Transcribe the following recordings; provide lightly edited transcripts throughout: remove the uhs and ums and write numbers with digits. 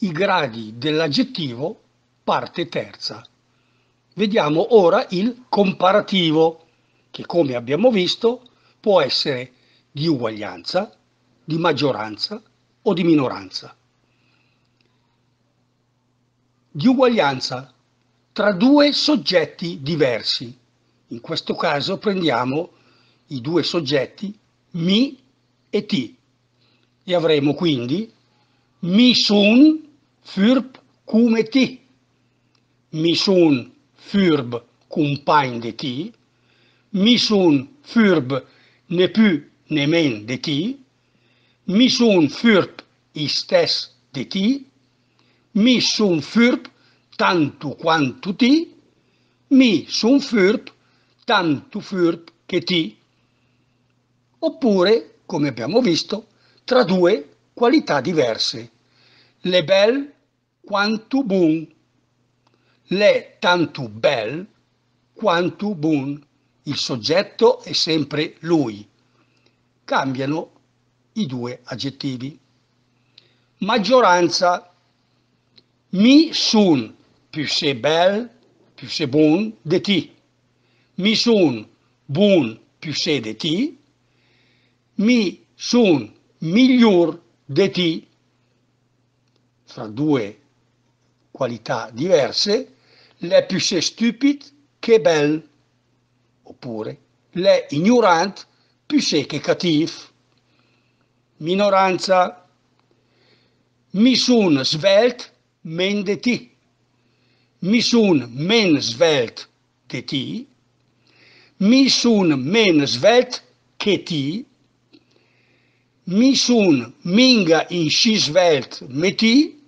I gradi dell'aggettivo, parte terza. Vediamo ora il comparativo, che come abbiamo visto può essere di uguaglianza, di maggioranza o di minoranza. Di uguaglianza tra due soggetti diversi. In questo caso prendiamo i due soggetti mi e ti e avremo quindi mi sun fürb come ti, mi sun fürb compagn de ti, mi sun fürb ne più ne men de ti, mi sun fürb istes de ti, mi sun fürb tanto quanto ti, mi sun fürb tanto fürb che ti. Oppure, come abbiamo visto, tra due qualità diverse. Le bel quanto bun, le tanto bel quanto bun. Il soggetto è sempre lui. Cambiano i due aggettivi. Maggioranza. Mi sun più se bel, più se bun de ti. Mi sun bun più se de ti. Mi sun miglior de ti. Fra due qualità diverse, l'è più se stupid che bel, oppure l'è ignorant più se che cattiv. Minoranza. Mi sun svelt men de ti. Mi sun men svelt de ti. Mi sun men svelt che ti. Mi sun minga in sci svelt me ti.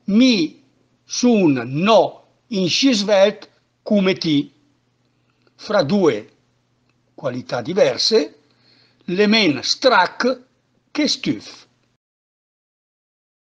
Mi sun no in sci svelt come ti. Fra due qualità diverse, le men strac che stuf.